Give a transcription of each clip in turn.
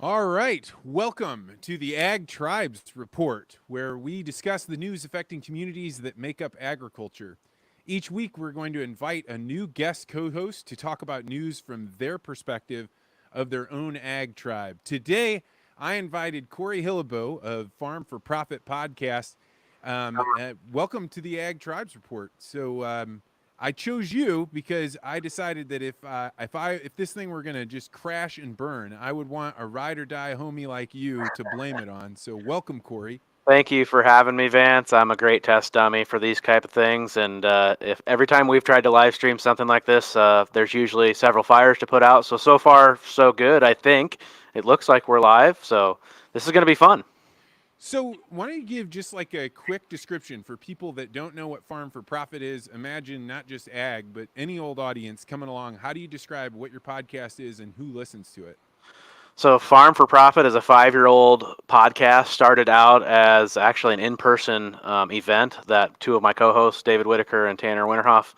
All right, welcome to the Ag Tribes Report, where we discuss the news affecting communities that make up agriculture. Each week, we're going to invite a new guest co host to talk about news from their perspective of their own ag tribe. Today, I invited Corey Hillebo of Farm for Profit podcast. Welcome to the Ag Tribes Report. I chose you because I decided that if this thing were gonna just crash and burn, I would want a ride or die homie like you to blame it on. So welcome, Corey. Thank you for having me, Vance. I'm a great test dummy for these type of things, and if every time we've tried to live stream something like this, there's usually several fires to put out. So far, so good. I think it looks like we're live, so this is going to be fun. So why don't you give just like a quick description for people that don't know what Farm for Profit is? Imagine not just ag, but any old audience coming along. How do you describe what your podcast is and who listens to it? So, Farm for Profit is a 5-year-old podcast. Started out as actually an in-person event that two of my co-hosts, David Whitaker and Tanner Winterhoff,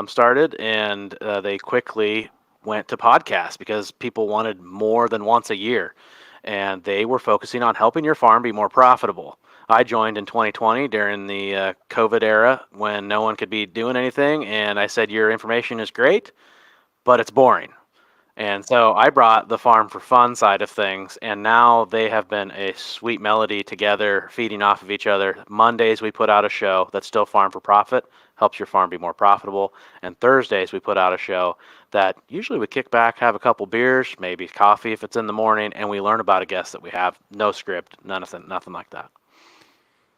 started, and they quickly went to podcasts because people wanted more than once a year, and they were focusing on helping your farm be more profitable. I joined in 2020 during the COVID era when no one could be doing anything, and I said, your information is great, but it's boring. And so I brought the farm for fun side of things, and now they have been a sweet melody together, feeding off of each other. Mondays we put out a show that's still farm for profit, helps your farm be more profitable. And Thursdays we put out a show that usually we kick back, have a couple beers, maybe coffee if it's in the morning, and we learn about a guest that we have. No script, nothing like that.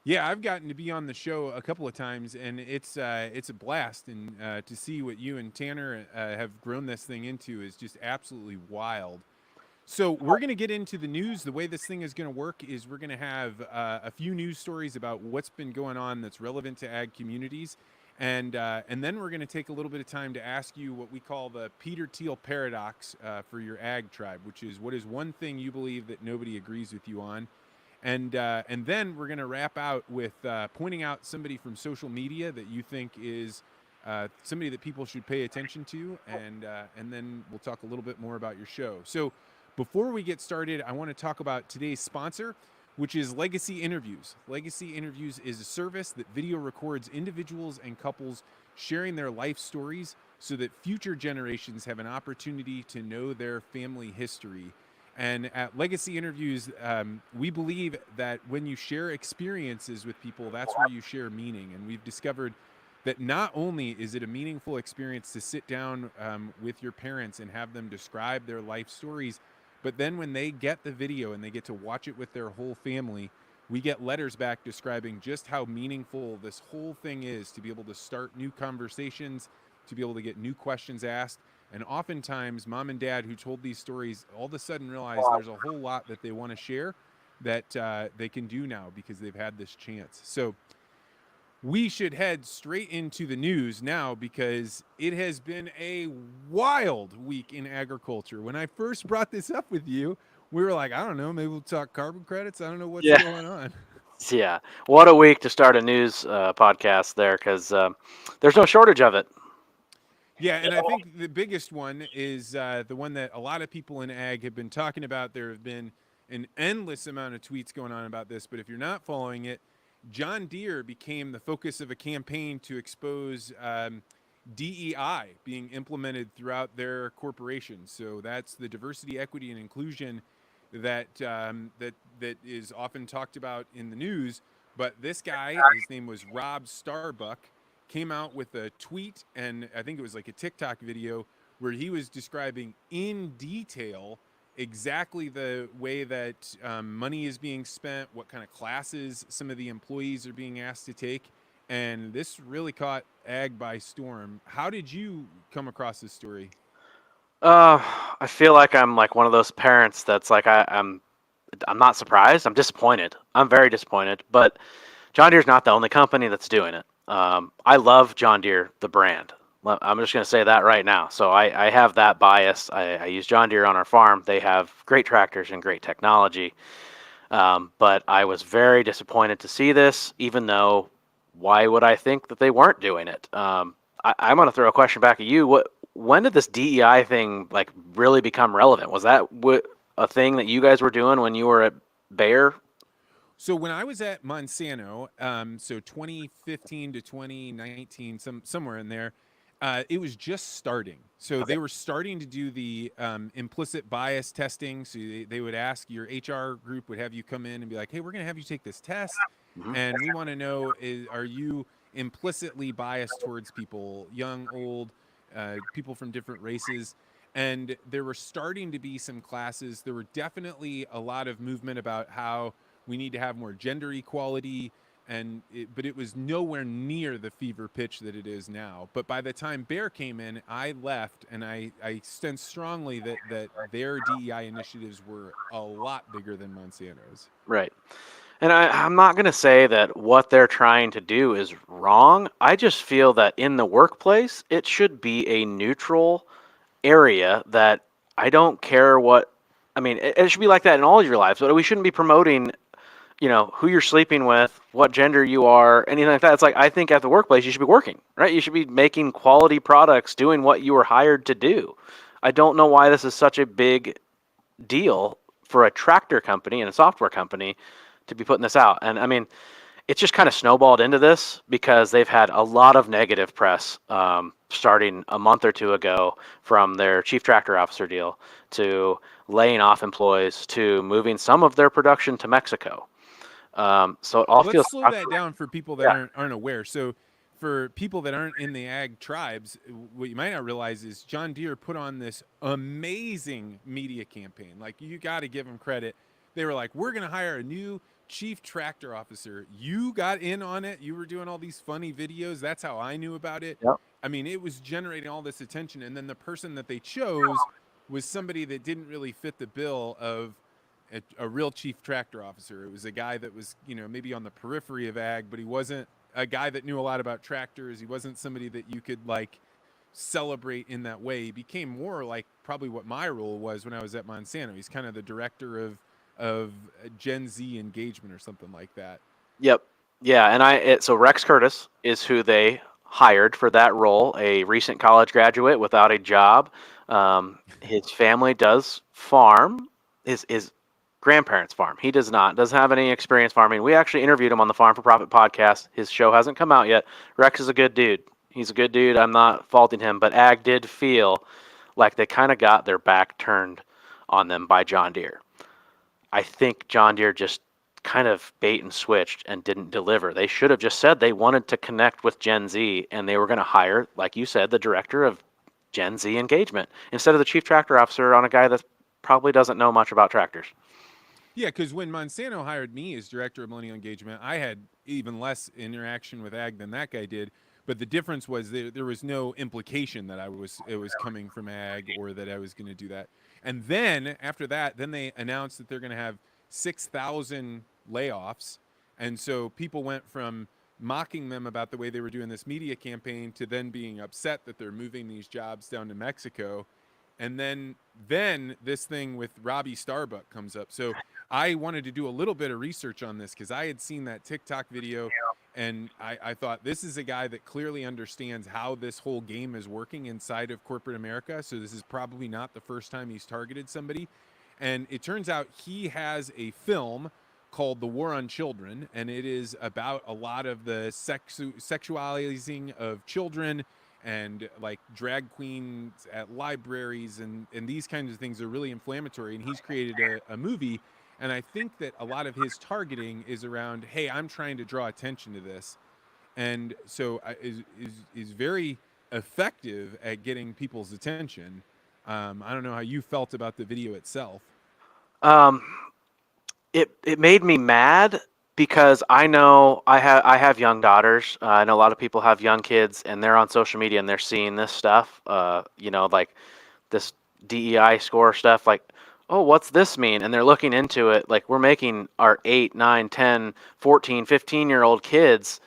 Yeah, I've gotten to be on the show a couple of times, and it's a blast. And to see what you and Tanner have grown this thing into is just absolutely wild. So we're going to get into the news. The way this thing is going to work is we're going to have a few news stories about what's been going on that's relevant to ag communities, and then we're going to take a little bit of time to ask you what we call the Peter Thiel paradox for your ag tribe, which is what is one thing you believe that nobody agrees with you on. And then we're going to wrap out with pointing out somebody from social media that you think is somebody that people should pay attention to, and then we'll talk a little bit more about your show. So before we get started, I want to talk about today's sponsor, which is Legacy Interviews. Legacy Interviews is a service that video records individuals and couples sharing their life stories so that future generations have an opportunity to know their family history. And at Legacy Interviews, we believe that when you share experiences with people, that's where you share meaning. And we've discovered that not only is it a meaningful experience to sit down with your parents and have them describe their life stories, but then when they get the video and they get to watch it with their whole family, we get letters back describing just how meaningful this whole thing is to be able to start new conversations, to be able to get new questions asked. And oftentimes, mom and dad who told these stories all of a sudden realize there's a whole lot that they want to share that they can do now because they've had this chance. So we should head straight into the news now because it has been a wild week in agriculture. When I first brought this up with you, we were like, I don't know, maybe we'll talk carbon credits. I don't know what's going on. Yeah. What a week to start a news podcast there, because there's no shortage of it. Yeah, and I think the biggest one is the one that a lot of people in ag have been talking about. There have been an endless amount of tweets going on about this, but if you're not following it, John Deere became the focus of a campaign to expose DEI being implemented throughout their corporation. So that's the diversity, equity, and inclusion that is often talked about in the news. But this guy, his name was Rob Starbuck, came out with a tweet, and I think it was like a TikTok video where he was describing in detail exactly the way that money is being spent, what kind of classes some of the employees are being asked to take. And this really caught ag by storm. How did you come across this story? I feel like I'm like one of those parents that's like I'm not surprised. I'm disappointed. I'm very disappointed. But John Deere's not the only company that's doing it. I love John Deere, the brand. I'm just going to say that right now. So I have that bias. I use John Deere on our farm. They have great tractors and great technology. But I was very disappointed to see this, even though why would I think that they weren't doing it? I'm going to throw a question back at you. When did this DEI thing like really become relevant? Was that a thing that you guys were doing when you were at Bayer? So when I was at Monsanto, so 2015 to 2019, somewhere in there, it was just starting. So Okay. they were starting to do the implicit bias testing. So they would ask, your HR group would have you come in and be like, "Hey, we're going to have you take this test, Hmm. and we want to know, are you implicitly biased towards people, young, old, people from different races?" And there were starting to be some classes. There were definitely a lot of movement about how we need to have more gender equality, but it was nowhere near the fever pitch that it is now. But by the time Bear came in, I left, and I sensed strongly that their DEI initiatives were a lot bigger than Monsanto's. Right. And I'm not going to say that what they're trying to do is wrong. I just feel that in the workplace, it should be a neutral area that I don't care what. I mean, it should be like that in all of your lives, but we shouldn't be promoting, who you're sleeping with, what gender you are, anything like that. It's like, I think at the workplace, you should be working, right? You should be making quality products, doing what you were hired to do. I don't know why this is such a big deal for a tractor company and a software company to be putting this out. And I mean, it's just kind of snowballed into this because they've had a lot of negative press starting a month or two ago, from their chief tractor officer deal to laying off employees to moving some of their production to Mexico. So it all Let's feels slow that down for people that yeah. aren't aware. So, for people that aren't in the ag tribes, what you might not realize is John Deere put on this amazing media campaign. Like, you got to give them credit. They were like, "We're going to hire a new chief tractor officer." You got in on it. You were doing all these funny videos. That's how I knew about it. Yep. I mean, it was generating all this attention, and then the person that they chose was somebody that didn't really fit the bill of a real chief tractor officer. It was a guy that was, maybe on the periphery of ag, but he wasn't a guy that knew a lot about tractors. He wasn't somebody that you could like celebrate in that way. He became more like probably what my role was when I was at Monsanto. He's kind of the director of Gen Z engagement or something like that. Yep. Yeah, and so Rex Curtis is who they hired for that role, a recent college graduate without a job. His family does farm. His grandparents farm. He doesn't have any experience farming. We actually interviewed him on the Farm for Profit podcast. His show hasn't come out yet. Rex is a good dude. He's a good dude. I'm not faulting him, but Ag did feel like they kind of got their back turned on them by John Deere. I think John Deere just kind of bait and switched and didn't deliver. They should have just said they wanted to connect with Gen Z, and they were going to hire, like you said, the director of Gen Z engagement instead of the chief tractor officer on a guy that probably doesn't know much about tractors. Yeah, because when Monsanto hired me as director of millennial engagement, I had even less interaction with ag than that guy did. But the difference was there was no implication that it was coming from ag or that I was going to do that. And then after that, then they announced that they're going to have 6,000 layoffs, and so people went from mocking them about the way they were doing this media campaign to then being upset that they're moving these jobs down to Mexico. And then this thing with Robbie Starbuck comes up. So I wanted to do a little bit of research on this because I had seen that TikTok video, and I thought, this is a guy that clearly understands how this whole game is working inside of corporate America. So this is probably not the first time he's targeted somebody. And it turns out he has a film called The War on Children, and it is about a lot of the sexualizing of children and like drag queens at libraries, and these kinds of things are really inflammatory. And he's created a movie, and I think that a lot of his targeting is around, hey, I'm trying to draw attention to this, and so is very effective at getting people's attention. I don't know how you felt about the video itself. Um, it made me mad because I know I have young daughters. I know a lot of people have young kids, and they're on social media and they're seeing this stuff. Like this DEI score stuff. Like, oh, what's this mean? And they're looking into it. Like, we're making our 8, 9, 10, 14, 15-year-old kids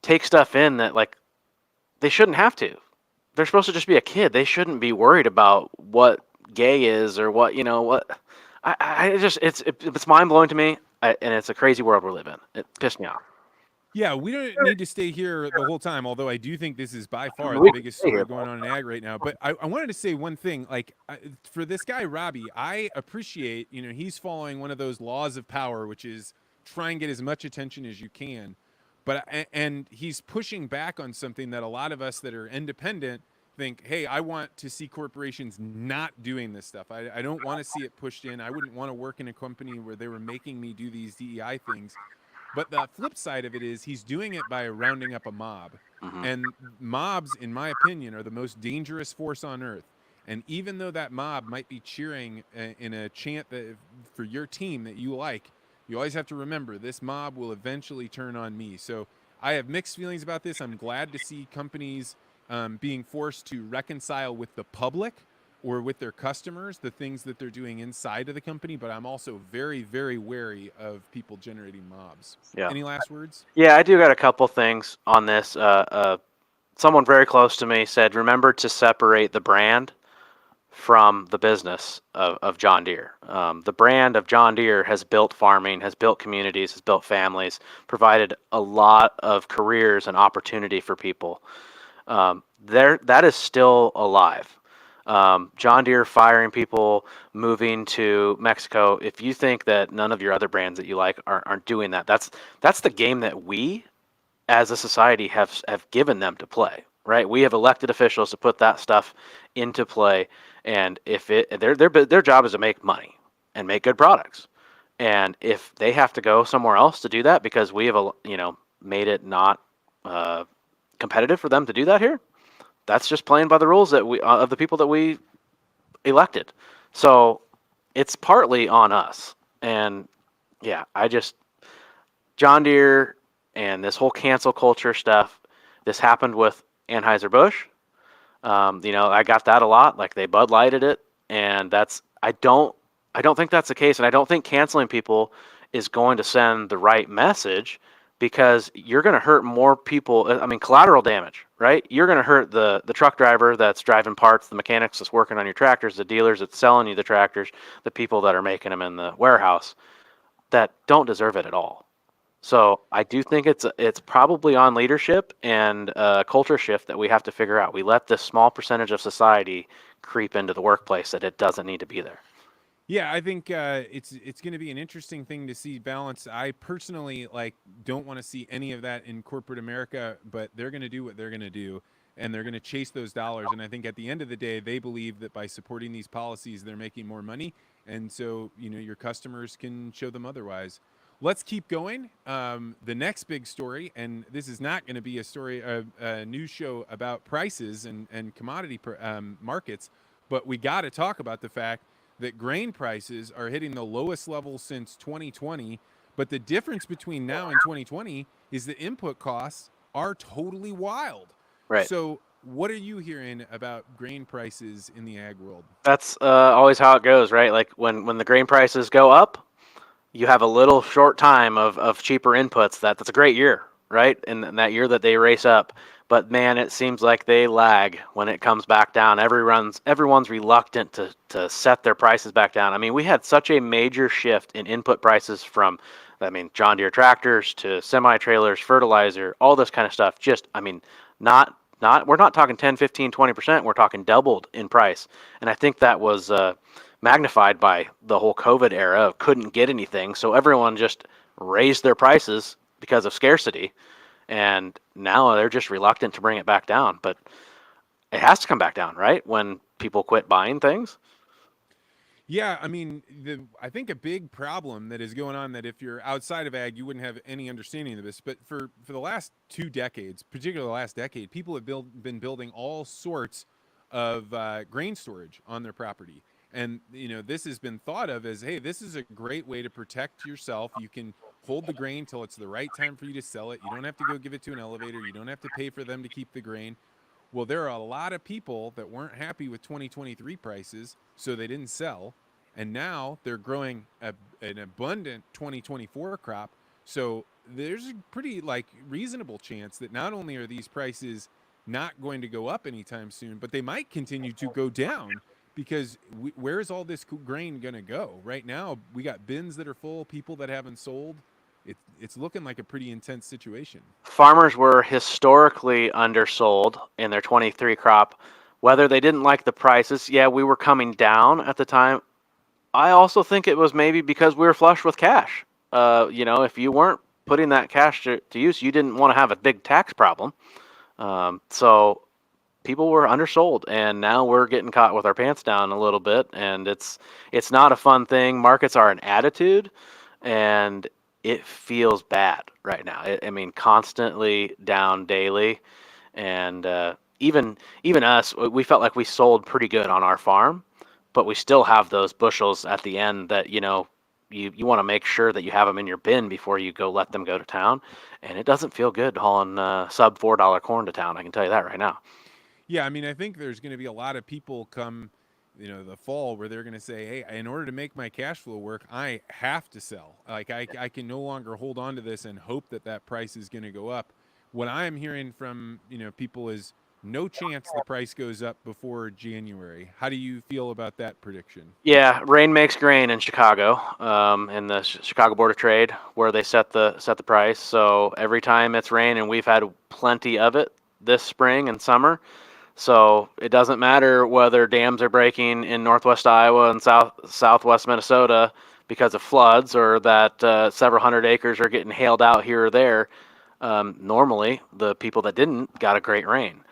take stuff in that, like, they shouldn't have to. They're supposed to just be a kid. They shouldn't be worried about what gay is or what. I just it's mind blowing to me, and it's a crazy world we're living in. It pissed me off. Yeah, we don't need to stay here the whole time, although I do think this is by I far mean, the we can biggest stay here. story going on in ag right now. But I wanted to say one thing. Like, for this guy, Robbie, I appreciate, he's following one of those laws of power, which is try and get as much attention as you can. And he's pushing back on something that a lot of us that are independent think, hey, I want to see corporations not doing this stuff. I don't want to see it pushed in. I wouldn't want to work in a company where they were making me do these DEI things. But the flip side of it is he's doing it by rounding up a mob. Mm-hmm. And mobs, in my opinion, are the most dangerous force on earth. And even though that mob might be cheering in a chant that for your team that you like, you always have to remember this mob will eventually turn on me. So I have mixed feelings about this. I'm glad to see companies being forced to reconcile with the public or with their customers the things that they're doing inside of the company, but I'm also very, very wary of people generating mobs. Yeah. Any last words? Yeah, I do got a couple things on this. Someone very close to me said, remember to separate the brand from the business of John Deere. The brand of John Deere has built farming, has built communities, has built families, provided a lot of careers and opportunity for people. That is still alive. John Deere firing people, moving to Mexico. If you think that none of your other brands that you like aren't doing that, that's the game that we as a society have given them to play. Right? We have elected officials to put that stuff into play, and if their job is to make money and make good products, and if they have to go somewhere else to do that because we have made it not competitive for them to do that here, that's just playing by the rules that we of the people that we elected. So it's partly on us. And yeah, John Deere and this whole cancel culture stuff. This happened with Anheuser-Busch. I got that a lot. Like they Bud Lighted it, and I don't think that's the case, and I don't think canceling people is going to send the right message, because you're going to hurt more people. I mean, collateral damage, right? You're going to hurt the truck driver that's driving parts, the mechanics that's working on your tractors, the dealers that's selling you the tractors, the people that are making them in the warehouse that don't deserve it at all. So I do think it's probably on leadership and culture shift that we have to figure out. We let this small percentage of society creep into the workplace that it doesn't need to be there. Yeah, I think it's going to be an interesting thing to see balance. I personally don't want to see any of that in corporate America, but they're going to do what they're going to do, and they're going to chase those dollars. And I think at the end of the day, they believe that by supporting these policies, they're making more money, and so your customers can show them otherwise. Let's keep going. The next big story, and this is not going to be a story, a news show about prices and commodity markets, but we got to talk about the fact that grain prices are hitting the lowest level since 2020. But the difference between now and 2020 is the input costs are totally wild. Right. So what are you hearing about grain prices in the ag world? That's always how it goes, right? Like when the grain prices go up, you have a little short time of cheaper inputs. That's a great year, right? And that year that they race up. But man, it seems like they lag when it comes back down. Everyone's reluctant to set their prices back down. I mean, we had such a major shift in input prices from, John Deere tractors to semi-trailers, fertilizer, all this kind of stuff. Just, we're not talking 10, 15, 20%. We're talking doubled in price. And I think that was magnified by the whole COVID era of couldn't get anything. So everyone just raised their prices because of scarcity. And now they're just reluctant to bring it back down. But it has to come back down, right? When people quit buying things. Yeah, I think a big problem that is going on, that if you're outside of ag, you wouldn't have any understanding of this. But for the last 2 decades, particularly the last decade, people have been building all sorts of grain storage on their property. And this has been thought of as, hey, this is a great way to protect yourself. You can hold the grain till it's the right time for you to sell it. You don't have to go give it to an elevator. You don't have to pay for them to keep the grain. Well, there are a lot of people that weren't happy with 2023 prices, so they didn't sell. And now they're growing an abundant 2024 crop. So there's a pretty reasonable chance that not only are these prices not going to go up anytime soon, but they might continue to go down, because where's all this grain going to go? Right now, we got bins that are full, people that haven't sold. it's looking like a pretty intense situation. Farmers were historically undersold in their 23 crop. Whether they didn't like the prices, yeah, we were coming down at the time. I also think it was maybe because we were flush with cash. If you weren't putting that cash to use, you didn't want to have a big tax problem. So people were undersold, and now we're getting caught with our pants down a little bit, and it's not a fun thing. Markets are an attitude, and it feels bad right now. I mean, constantly down daily, and even us, we felt like we sold pretty good on our farm, but we still have those bushels at the end that you want to make sure that you have them in your bin before you go let them go to town, and it doesn't feel good hauling sub $4 corn to town. I can tell you that right now. Yeah, I mean, I think there's going to be a lot of people come, the fall where they're going to say, "Hey, in order to make my cash flow work, I have to sell. Like I can no longer hold on to this and hope that that price is going to go up." What I'm hearing from, people is no chance the price goes up before January. How do you feel about that prediction? Yeah, rain makes grain in Chicago, in the Chicago Board of Trade, where they set the price. So every time it's rain, and we've had plenty of it this spring and summer. So it doesn't matter whether dams are breaking in northwest Iowa and southwest Minnesota because of floods, or that several hundred acres are getting hailed out here or there. Normally, the people that didn't got a great rain.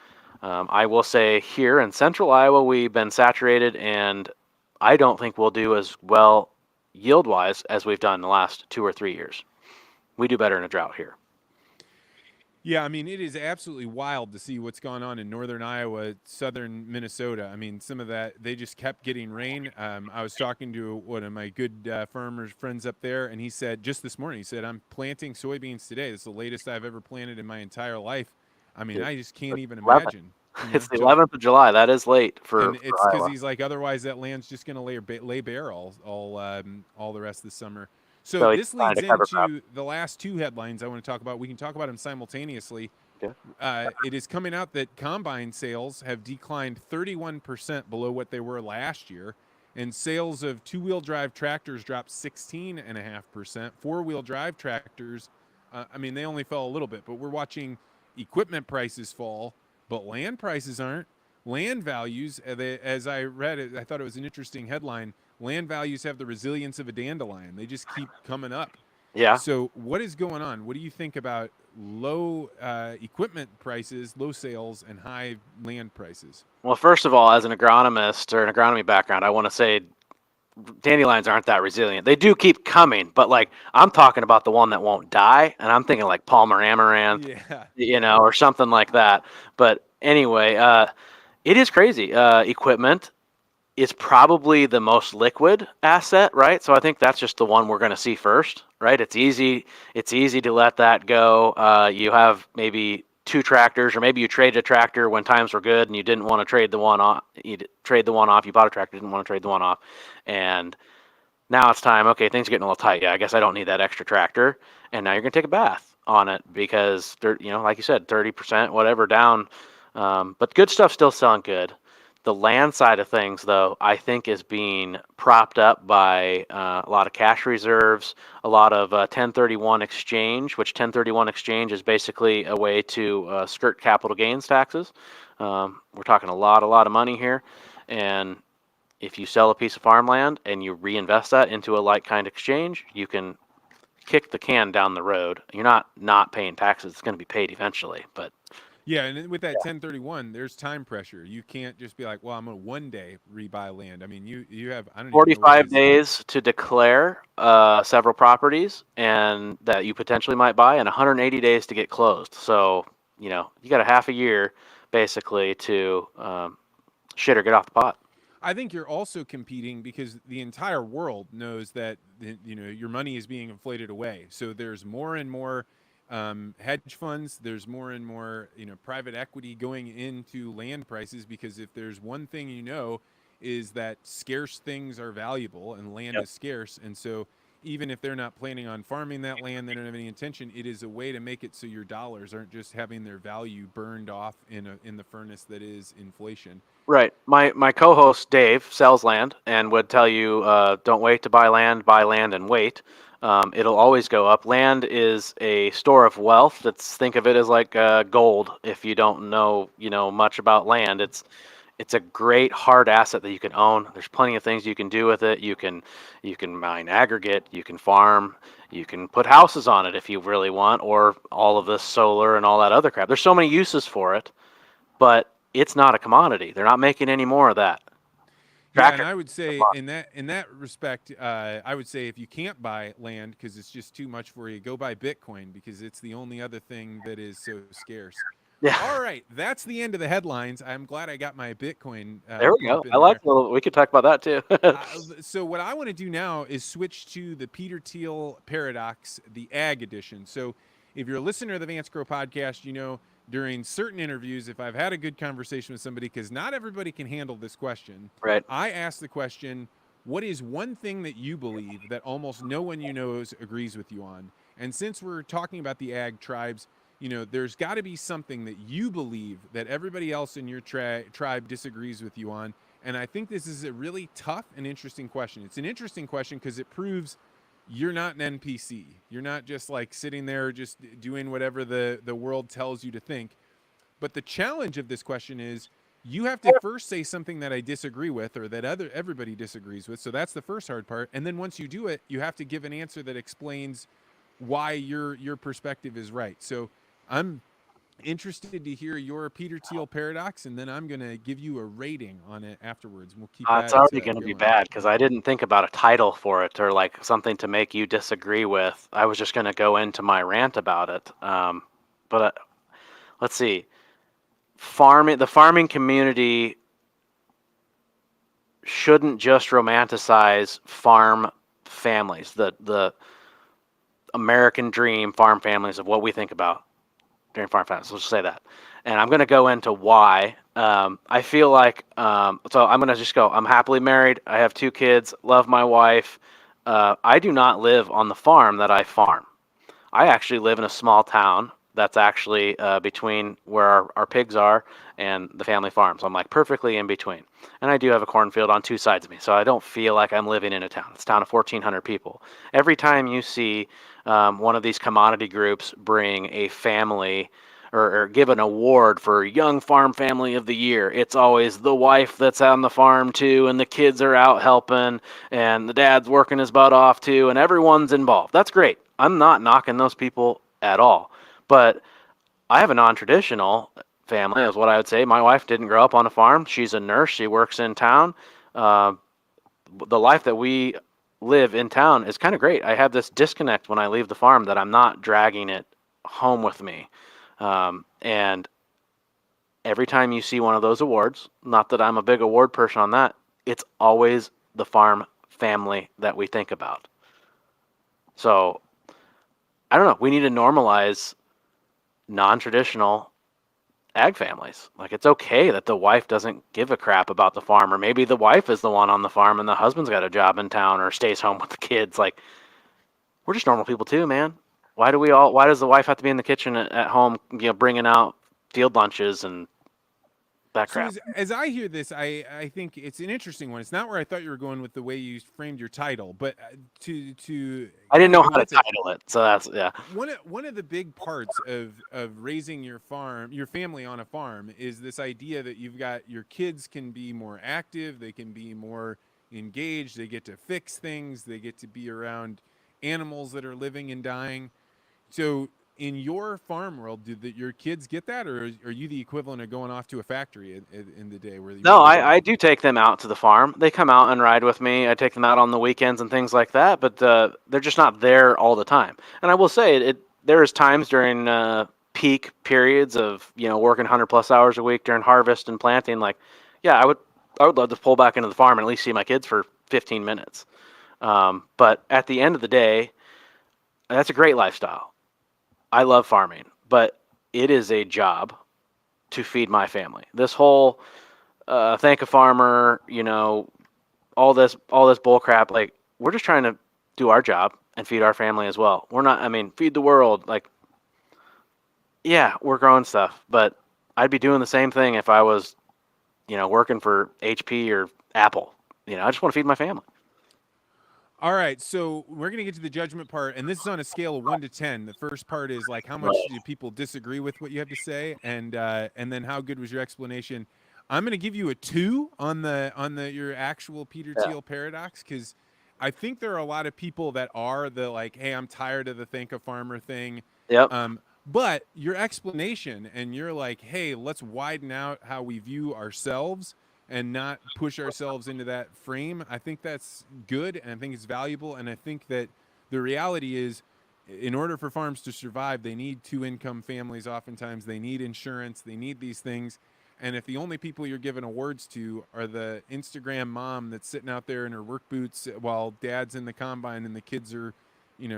I will say here in central Iowa, we've been saturated, and I don't think we'll do as well yield-wise as we've done in the last 2 or 3 years. We do better in a drought here. Yeah, I mean, it is absolutely wild to see what's gone on in northern Iowa, southern Minnesota. I mean, some of that, they just kept getting rain. I was talking to one of my good farmers friends up there, and he said just this morning, he said, "I'm planting soybeans today. This is the latest I've ever planted in my entire life." I mean, I just can't even 11. imagine. It's the 11th of July. That is late for And it's because Iowa. he's like, otherwise that land's just going to lay bare all the rest of the summer. So So he's this trying leads to cover crop. into the last two headlines I want to talk about. We can talk about them simultaneously. Okay. It is coming out that combine sales have declined 31% below what they were last year, and sales of two-wheel drive tractors dropped 16.5%. Four-wheel drive tractors, they only fell a little bit, but we're watching equipment prices fall, but land prices aren't. Land values, as I read it, I thought it was an interesting headline. Land values have the resilience of a dandelion. They just keep coming up. Yeah. So what is going on? What do you think about low equipment prices, low sales, and high land prices? Well, first of all, as an agronomist or an agronomy background, I want to say dandelions aren't that resilient. They do keep coming, but like I'm talking about the one that won't die, and I'm thinking like Palmer amaranth, Yeah. or something like that. But anyway, it is crazy. Equipment is probably the most liquid asset, right? So I think that's just the one we're going to see first, right? It's easy. It's easy to let that go. You have maybe two tractors, or maybe you traded a tractor when times were good and you didn't want to trade the one off. You trade the one off. You bought a tractor, didn't want to trade the one off, and now it's time. Okay, things are getting a little tight. Yeah, I guess I don't need that extra tractor, and now you're going to take a bath on it because like you said, 30%, whatever, down. But good stuff still selling good. The land side of things, though, I think is being propped up by a lot of cash reserves, a lot of 1031 exchange, which 1031 exchange is basically a way to skirt capital gains taxes. We're talking a lot of money here. And if you sell a piece of farmland and you reinvest that into a like-kind exchange, you can kick the can down the road. You're not paying taxes. It's going to be paid eventually, but Yeah, and with that 1031, there's time pressure. You can't just be like, well, I'm going to one day rebuy land. I mean, you have, I don't even know what it 45 is. days to declare several properties and that you potentially might buy, and 180 days to get closed. So, you got a half a year basically to shit or get off the pot. I think you're also competing because the entire world knows that your money is being inflated away. So there's more and more hedge funds. There's more and more private equity going into land prices, because if there's one thing is that scarce things are valuable and land Yep. is scarce, and so even if they're not planning on farming that land, they don't have any intention. It is a way to make it so your dollars aren't just having their value burned off in the furnace that is inflation. Right. My co-host Dave sells land and would tell you, don't wait to buy land and wait. It'll always go up. Land is a store of wealth. Think of it as like gold. If you don't know, much about land, it's a great hard asset that you can own. There's plenty of things you can do with it. You can mine aggregate, you can farm, you can put houses on it if you really want, or all of this solar and all that other crap. There's so many uses for it, but it's not a commodity. They're not making any more of that. Yeah, and Tractor. I would say in that respect, I would say if you can't buy land because it's just too much for you, go buy Bitcoin because it's the only other thing that is so scarce. Yeah. All right, that's the end of the headlines. I'm glad I got my Bitcoin There we go. pump I in like there. a little. We could talk about that too. So what I want to do now is switch to the Peter Thiel paradox, the Ag edition. So if you're a listener to the Vance Crowe podcast, during certain interviews, if I've had a good conversation with somebody, because not everybody can handle this question, Right. I ask the question, what is one thing that you believe that almost no one you know agrees with you on? And since we're talking about the Ag tribes, there's got to be something that you believe that everybody else in your tribe disagrees with you on. And I think this is a really tough and interesting question. It's an interesting question because it proves you're not an NPC. You're not just like sitting there just doing whatever the world tells you to think. But the challenge of this question is you have to first say something that I disagree with or that everybody disagrees with. So that's the first hard part. And then once you do it, you have to give an answer that explains why your perspective is right. So I'm interested to hear your Peter Thiel paradox, and then I'm going to give you a rating on it afterwards. And we'll keep that It's already going to be going. bad because I didn't think about a title for it or like something to make you disagree with. I was just going to go into my rant about it. But let's see. The farming community shouldn't just romanticize farm families, the American dream farm families of what we think about during farm families. Let's say that. And I'm going to go into why. I feel like, so I'm going to just go, I'm happily married. I have 2 kids, love my wife. I do not live on the farm that I farm. I actually live in a small town that's actually between where our pigs are and the family farm. So I'm like perfectly in between. And I do have a cornfield on 2 sides of me. So I don't feel like I'm living in a town. It's a town of 1,400 people. Every time you see one of these commodity groups bring a family or give an award for Young Farm Family of the Year, it's always the wife that's on the farm too, and the kids are out helping, and the dad's working his butt off too, and everyone's involved. That's great. I'm not knocking those people at all. But I have a non-traditional family, is what I would say. My wife didn't grow up on a farm. She's a nurse. She works in town. The life that we live in town is kind of great. I have this disconnect when I leave the farm that I'm not dragging it home with me. And every time you see one of those awards, not that I'm a big award person on that, it's always the farm family that we think about. So I don't know. We need to normalize non-traditional ag families. Like, it's okay that the wife doesn't give a crap about the farm, or maybe the wife is the one on the farm and the husband's got a job in town or stays home with the kids. Like, we're just normal people too, man. Why does the wife have to be in the kitchen at home, bringing out field lunches and that So crap? as I hear this, I think it's an interesting one. It's not where I thought you were going with the way you framed your title, but to I didn't kind of know go how to with it, title it, so that's, yeah. one of the big parts of raising your family on a farm is this idea that you've got your kids can be more active, they can be more engaged, they get to fix things, they get to be around animals that are living and dying. So in your farm world, your kids get that, or are you the equivalent of going off to a factory in the day where you No, might be I gone? do take them out to the farm. They come out and ride with me. I take them out on the weekends and things like that, but they're just not there all the time. And I will say there is times during peak periods of working 100+ hours a week during harvest and planting. Like, yeah, I would love to pull back into the farm and at least see my kids for 15 minutes. But at the end of the day, that's a great lifestyle. I love farming, but it is a job to feed my family. This whole thank a farmer, all this bull crap. Like, we're just trying to do our job and feed our family as well. We're not, I mean, feed the world. Like, yeah, we're growing stuff, but I'd be doing the same thing if I was, working for HP or Apple. I just want to feed my family. All right, so we're gonna get to the judgment part, and this is on a scale of 1 to 10. The first part is like how much do people disagree with what you have to say, and then how good was your explanation. I'm gonna give you a 2 on the your actual Peter Yeah. Thiel paradox, because I think there are a lot of people that are the like, hey, I'm tired of the think a farmer thing. Yep. But your explanation and you're like, hey, let's widen out how we view ourselves and not push ourselves into that frame. I think that's good, and I think it's valuable, and I think that the reality is, in order for farms to survive, they need two-income families. Oftentimes, they need insurance, they need these things, and if the only people you're giving awards to are the Instagram mom that's sitting out there in her work boots while dad's in the combine and the kids are,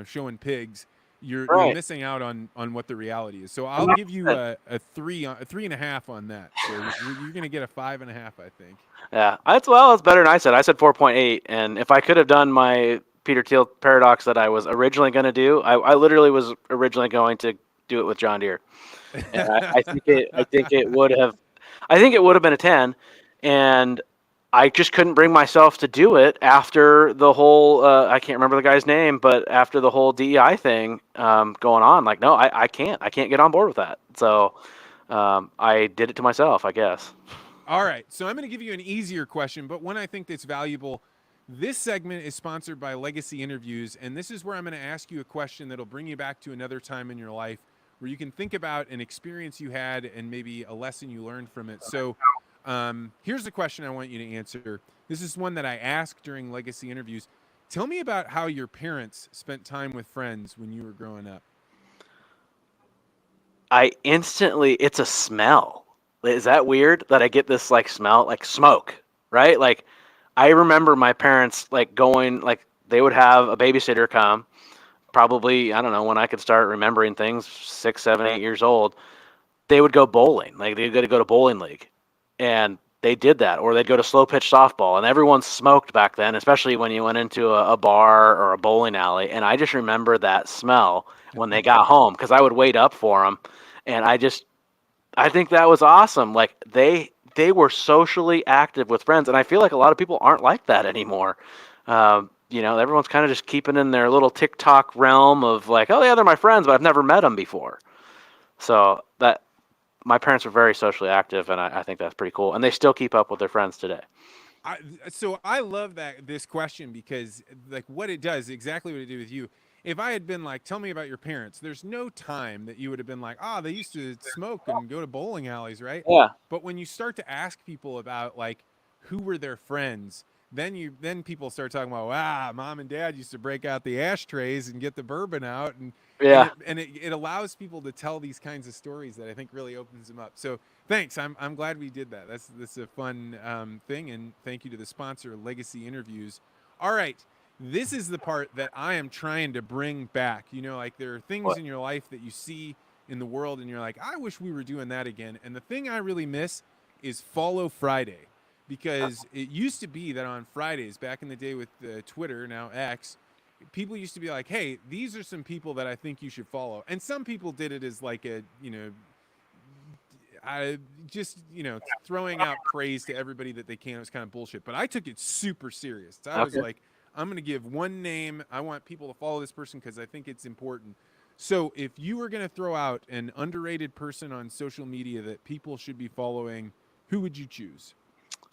showing pigs, you're Right. missing out on what the reality is. So I'll And like give I you said, a 3.5 on that. So you're gonna get a 5.5, I think. yeah, it's better than I said. I said 4.8, and if I could have done my Peter Thiel paradox that I was originally going to do, I literally was originally going to do it with John Deere, and I think it would have been a 10, and I just couldn't bring myself to do it after the whole I can't remember the guy's name, but after the whole DEI thing going on, like no, I can't get on board with that. So I did it to myself, I guess. All right, so I'm going to give you an easier question, but one I think that's valuable. This segment is sponsored by Legacy Interviews, and this is where I'm going to ask you a question that'll bring you back to another time in your life where you can think about an experience you had and maybe a lesson you learned from it. So here's the question I want you to answer. This is one that I ask during Legacy Interviews. Tell me about how your parents spent time with friends when you were growing up. It's a smell. Is that weird that I get this like smell, like smoke, right? Like I remember my parents like going, like they would have a babysitter come, probably, I don't know, when I could start remembering things, 6, 7, 8 years old. They would go bowling, like they'd go to bowling league, and they did that, or they'd go to slow pitch softball, and everyone smoked back then, especially when you went into a bar or a bowling alley. And I just remember that smell when they got home because I would wait up for them, and I think that was awesome. Like they were socially active with friends, and I feel like a lot of people aren't like that anymore. Everyone's kind of just keeping in their little TikTok realm of like, oh yeah, they're my friends, but I've never met them before. So that my parents were very socially active, and I think that's pretty cool. And they still keep up with their friends today. I, so I love this question because like what it does, exactly what it did with you. If I had been like, tell me about your parents, there's no time that you would have been like, they used to smoke and go to bowling alleys, right? Yeah, But when you start to ask people about like who were their friends, then people start talking about, mom and dad used to break out the ashtrays and get the bourbon out, and yeah. it allows people to tell these kinds of stories that I think really opens them up. So thanks. I'm glad we did that. That's a fun thing, and thank you to the sponsor, Legacy Interviews. All right, this is the part that I am trying to bring back. Like there are things What? in your life that you see in the world, and you're like, I wish we were doing that again. And the thing I really miss is Follow Friday, because it used to be that on Fridays, back in the day with Twitter, now X, people used to be like, hey, these are some people that I think you should follow. And some people did it as like just throwing out praise to everybody that they can. It was kind of bullshit, but I took it super serious. I was Okay. like, I'm going to give one name. I want people to follow this person because I think it's important. So if you were going to throw out an underrated person on social media that people should be following, who would you choose?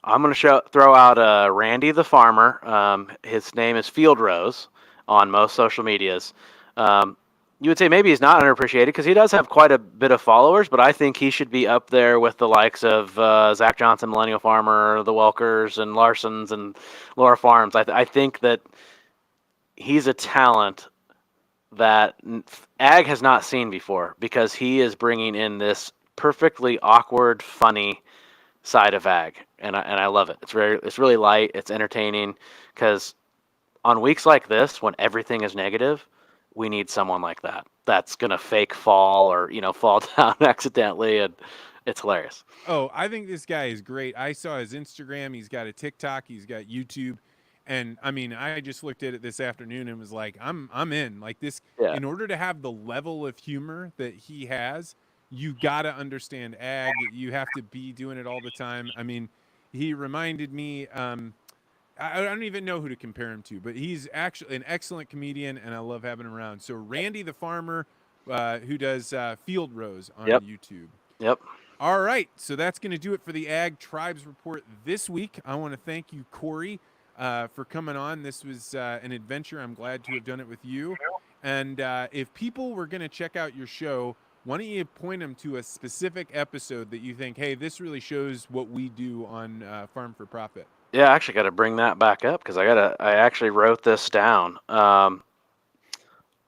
I'm going to throw out Randy the farmer. His name is Field Rose on most social medias. You would say maybe he's not underappreciated because he does have quite a bit of followers, but I think he should be up there with the likes of Zach Johnson, Millennial Farmer, the Welkers, and Larsons, and Laura Farms. I think that he's a talent that ag has not seen before because he is bringing in this perfectly awkward, funny side of ag, and I love it. It's really light. It's entertaining because on weeks like this when everything is negative, we need someone like that that's gonna fake fall or fall down accidentally, and it's hilarious. Oh, I think this guy is great. I saw his Instagram. He's got a TikTok. He's got YouTube. And I mean, I just looked at it this afternoon and was like, I'm in. Like this, Yeah. in order to have the level of humor that he has, you gotta understand ag. You have to be doing it all the time. I mean, he reminded me. I don't even know who to compare him to, but he's actually an excellent comedian, and I love having him around. So Randy the farmer, who does field rows on Yep. YouTube. Yep. All right, so that's going to do it for the Ag Tribes Report this week. I want to thank you, Corey, for coming on. This was an adventure. I'm glad to have done it with you. And if people were going to check out your show, why don't you point them to a specific episode that you think, hey, this really shows what we do on Farm for Profit? Yeah, I actually got to bring that back up because I actually wrote this down. I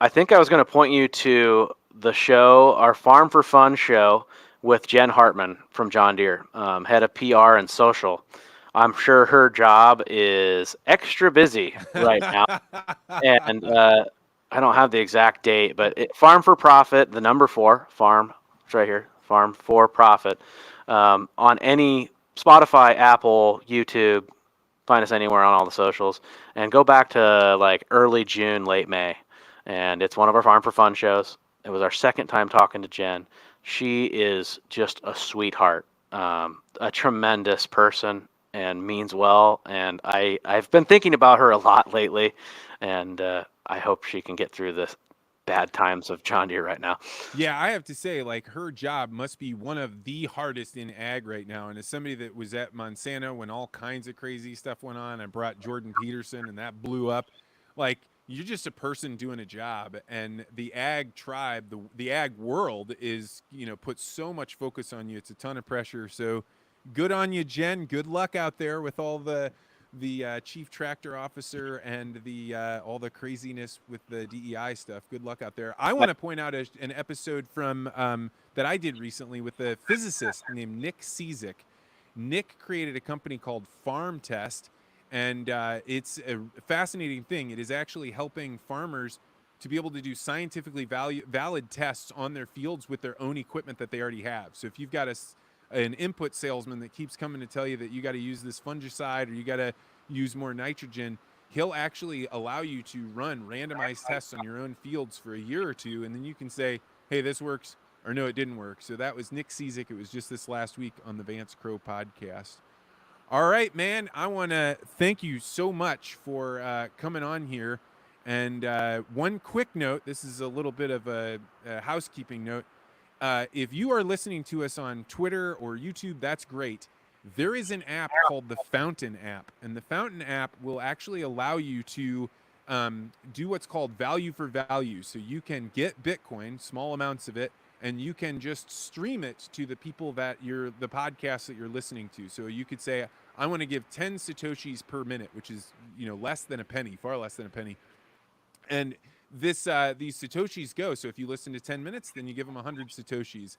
think I was going to point you to the show, our Farm for Fun show with Jen Hartman from John Deere, head of PR and social. I'm sure her job is extra busy right now. And I don't have the exact date, but Farm for Profit, the number 4, farm, it's right here, Farm for Profit, on any Spotify, Apple, YouTube, find us anywhere on all the socials, and go back to like early June, late May. And it's one of our Farm for Fun shows. It was our second time talking to Jen. She is just a sweetheart, a tremendous person, and means well. And I've been thinking about her a lot lately, and I hope she can get through the bad times of John Deere right now. Yeah, I have to say, like, her job must be one of the hardest in ag right now. And as somebody that was at Monsanto when all kinds of crazy stuff went on, I brought Jordan Peterson and that blew up. Like, you're just a person doing a job, and the ag tribe, the ag world is, puts so much focus on you. It's a ton of pressure. So good on you, Jen. Good luck out there with all the chief tractor officer and the all the craziness with the DEI stuff. Good luck out there. I want to point out an episode from that I did recently with a physicist named Nick Cizik. Nick created a company called Farm Test, and it's a fascinating thing. It is actually helping farmers to be able to do scientifically valid tests on their fields with their own equipment that they already have. So if you've got an input salesman that keeps coming to tell you that you got to use this fungicide or you got to use more nitrogen, he'll actually allow you to run randomized tests on your own fields for a year or two, and then you can say, hey, this works, or no, it didn't work. So that was Nick Cizik. It was just this last week on the Vance Crowe podcast. All right, man, I want to thank you so much for coming on here. And one quick note, this is a little bit of a housekeeping note. If you are listening to us on Twitter or YouTube, that's great. There is an app called the Fountain app, and the Fountain app will actually allow you to do what's called value for value. So you can get Bitcoin, small amounts of it, and you can just stream it to the people that the podcast that you're listening to. So you could say, I want to give 10 Satoshis per minute, which is, less than a penny, far less than a penny. And these Satoshis go. So if you listen to 10 minutes, then you give them 100 Satoshis.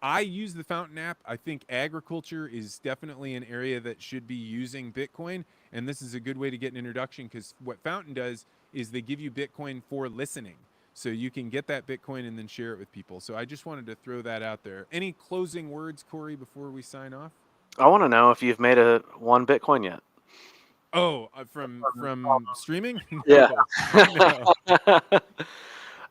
I use the Fountain app. I think agriculture is definitely an area that should be using Bitcoin. And this is a good way to get an introduction, because what Fountain does is they give you Bitcoin for listening. So you can get that Bitcoin and then share it with people. So I just wanted to throw that out there. Any closing words, Corey, before we sign off? I want to know if you've made one Bitcoin yet. Oh, from streaming? Yeah.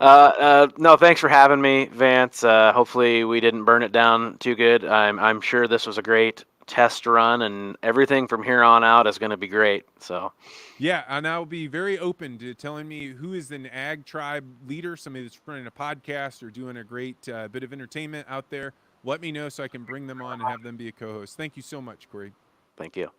No. No, thanks for having me, Vance. Hopefully we didn't burn it down too good. I'm sure this was a great test run, and everything from here on out is going to be great. So. Yeah, and I'll be very open to telling me who is an ag tribe leader, somebody that's running a podcast or doing a great bit of entertainment out there. Let me know so I can bring them on and have them be a co-host. Thank you so much, Corey. Thank you.